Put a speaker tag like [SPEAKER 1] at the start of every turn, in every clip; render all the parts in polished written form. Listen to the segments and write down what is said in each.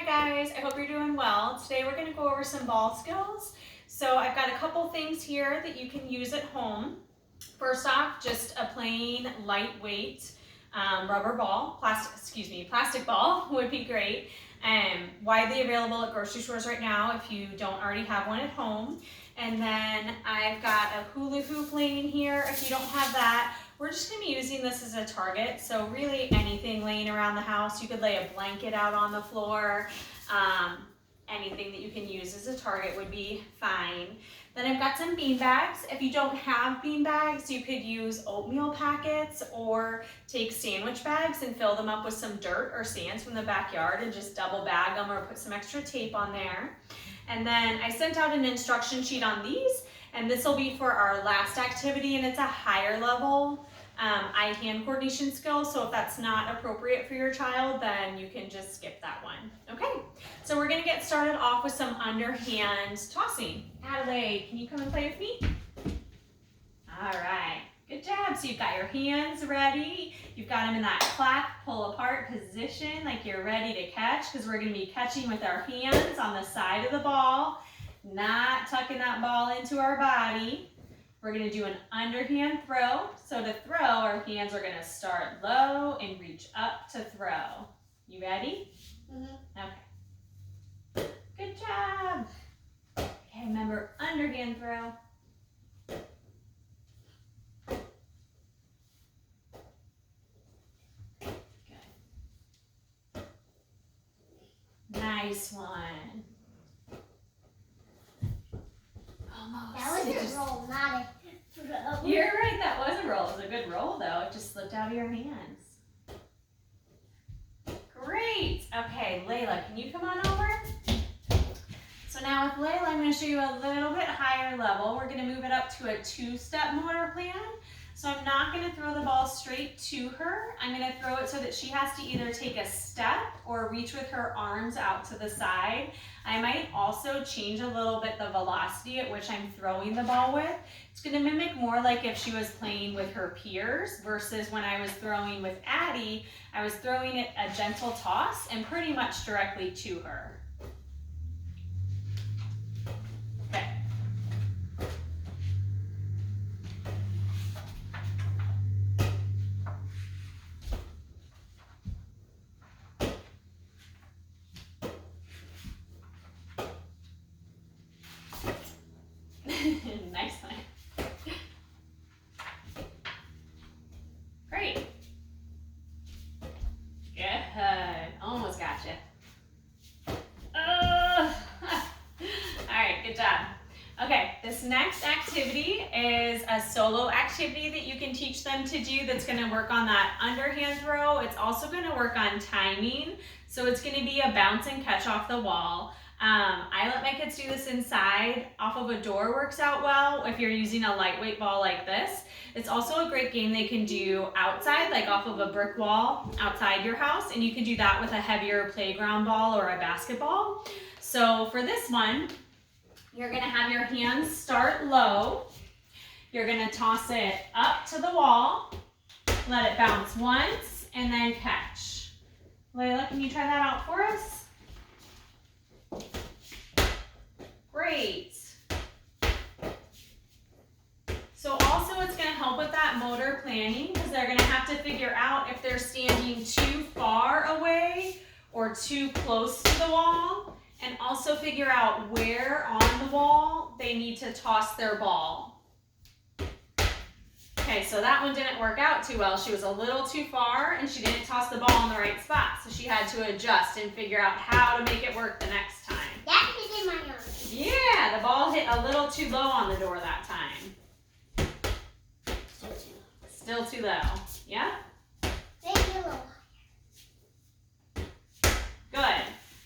[SPEAKER 1] Hi guys, I hope you're doing well. Today we're going to go over some ball skills. So I've got a couple things here that you can use at home. First off, just a plain lightweight rubber ball, plastic ball would be great. Widely available at grocery stores right now if you don't already have one at home. And then I've got a hula hoop laying here. If you don't have that, we're just going to be using this as a target. So really anything laying around the house, you could lay a blanket out on the floor. Anything that you can use as a target would be fine. Then I've got some bean bags. If you don't have bean bags, you could use oatmeal packets or take sandwich bags and fill them up with some dirt or sand from the backyard and just double bag them or put some extra tape on there. And then I sent out an instruction sheet on these, and this will be for our last activity, and it's a higher level eye-hand coordination skill. So if that's not appropriate for your child, then you can just skip that one. Okay, so we're gonna get started off with some underhand tossing. Adelaide, can you come and play with me? All right, good job. So you've got your hands ready. You've got them in that clap, pull apart position, like you're ready to catch, because we're gonna be catching with our hands on the side of the ball, not tucking that ball into our body. We're gonna do an underhand throw. So to throw, our hands are gonna start low and reach up to throw. You ready? Mm-hmm. Okay. Good job. Okay, remember, underhand throw. Good. Nice one. Almost.
[SPEAKER 2] That was a roll, not a throw.
[SPEAKER 1] You're right, that was a roll. It was a good roll though. It just slipped out of your hands. Great. Okay, Layla, can you come on over? So now with Layla, I'm going to show you a little bit higher level. We're going to move it up to a two-step motor plan. So I'm not going to throw the ball straight to her. I'm going to throw it so that she has to either take a step or reach with her arms out to the side. I might also change a little bit the velocity at which I'm throwing the ball with. It's going to mimic more like if she was playing with her peers versus when I was throwing with Addie, I was throwing it a gentle toss and pretty much directly to her. Okay. Nice one. Great. Good. Almost got you. All right, good job. Okay, this next activity is a solo activity that you can teach them to do that's going to work on that underhand throw. It's also going to work on timing. So it's going to be a bounce and catch off the wall. I let my kids do this inside. Off of a door works out well if you're using a lightweight ball like this. It's also a great game they can do outside, like off of a brick wall outside your house, and you can do that with a heavier playground ball or a basketball. So for this one, you're gonna have your hands start low. You're gonna toss it up to the wall, let it bounce once, and then catch. Layla, can you try that out for us? Great. So also it's going to help with that motor planning because they're going to have to figure out if they're standing too far away or too close to the wall, and also figure out where on the wall they need to toss their ball. Okay, so that one didn't work out too well. She was a little too far and she didn't toss the ball in the right spot. So she had to adjust and figure out how to make it work the next time.
[SPEAKER 2] That hit in my arm.
[SPEAKER 1] Yeah, the ball hit a little too low on the door that time. Still too low. Yeah?
[SPEAKER 2] Maybe a little higher.
[SPEAKER 1] Good.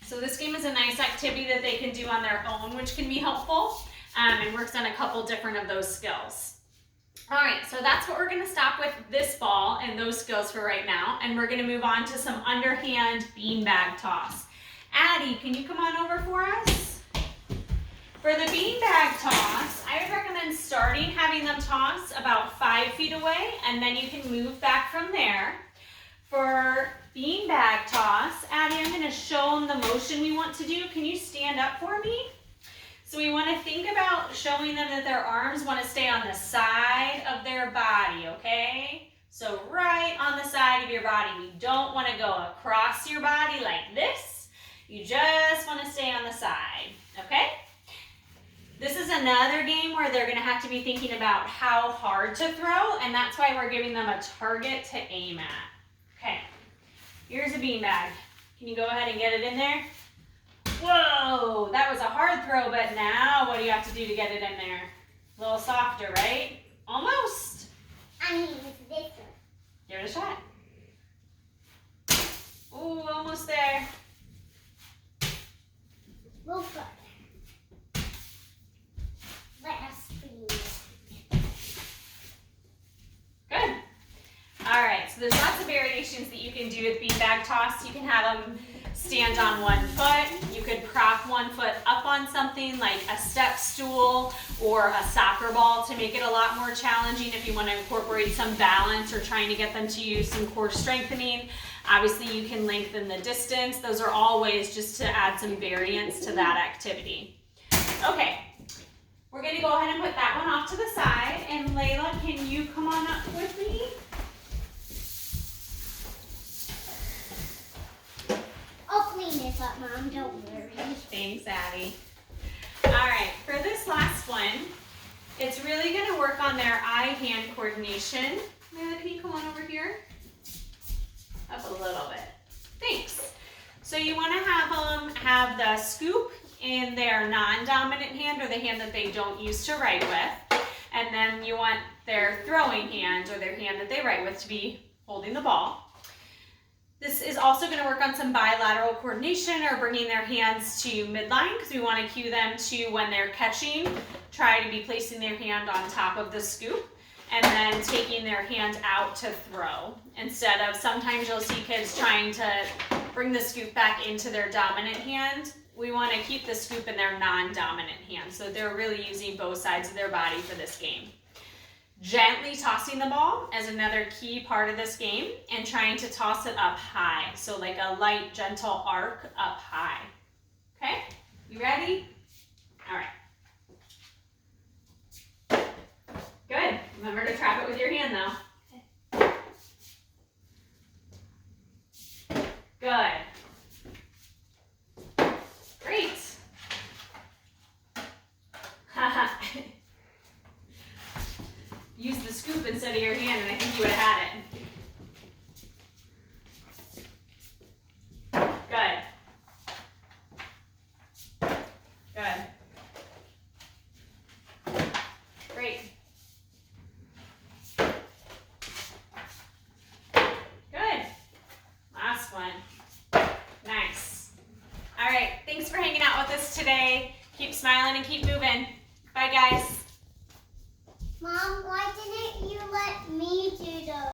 [SPEAKER 1] So this game is a nice activity that they can do on their own, which can be helpful, and works on a couple different of those skills. All right, so that's what we're going to stop with this ball and those skills for right now, and we're going to move on to some underhand beanbag toss. Addie, can you come on over for us? For the beanbag toss, I would recommend having them toss about 5 feet away, and then you can move back from there. For beanbag toss, Addie, I'm going to show them the motion we want to do. Can you stand up for me? So we want to think about showing them that their arms want to stay on the side of their body, okay? So right on the side of your body. We don't want to go across your body like this. You just want to stay on the side, okay? This is another game where they're going to have to be thinking about how hard to throw, and that's why we're giving them a target to aim at. Okay, here's a beanbag. Can you go ahead and get it in there? Whoa, that was a hard throw, but now what do you have to do to get it in there? A little softer, right? Almost.
[SPEAKER 2] I mean, it's this one.
[SPEAKER 1] Give it a shot. Ooh, almost there.
[SPEAKER 2] Go further. Last finger.
[SPEAKER 1] Good. All right, so there's lots of variations that you can do with beanbag toss. You can have them stand on one foot. You could prop one foot up on something like a step stool or a soccer ball to make it a lot more challenging if you want to incorporate some balance or trying to get them to use some core strengthening. Obviously, you can lengthen the distance. Those are all ways just to add some variance to that activity. Okay, we're going to go ahead and put that one off to the side. And Layla, can you come on up with me?
[SPEAKER 2] I'll clean this up, Mom. Don't worry.
[SPEAKER 1] Thanks, Addie. All right, for this last one, it's really going to work on their eye-hand coordination. Layla, can you come on over here? Up a little bit. Thanks. So you want to have them have the scoop in their non-dominant hand, or the hand that they don't use to write with. And then you want their throwing hand, or their hand that they write with, to be holding the ball. This is also going to work on some bilateral coordination, or bringing their hands to midline, because we want to cue them to, when they're catching, try to be placing their hand on top of the scoop and then taking their hand out to throw. Instead of, sometimes you'll see kids trying to bring the scoop back into their dominant hand. We want to keep the scoop in their non-dominant hand, so they're really using both sides of their body for this game. Gently tossing the ball is another key part of this game, and trying to toss it up high. So like a light, gentle arc up high. Okay, you ready? All right. Good. Remember to trap it with your hand though. Good. Great. Haha. Use the scoop instead of your hand, and I think you would have had it. Good. Good. Great. Good. Last one. Nice. All right, thanks for hanging out with us today. Keep smiling and keep moving. Bye, guys.
[SPEAKER 2] Mom, why didn't you let me do the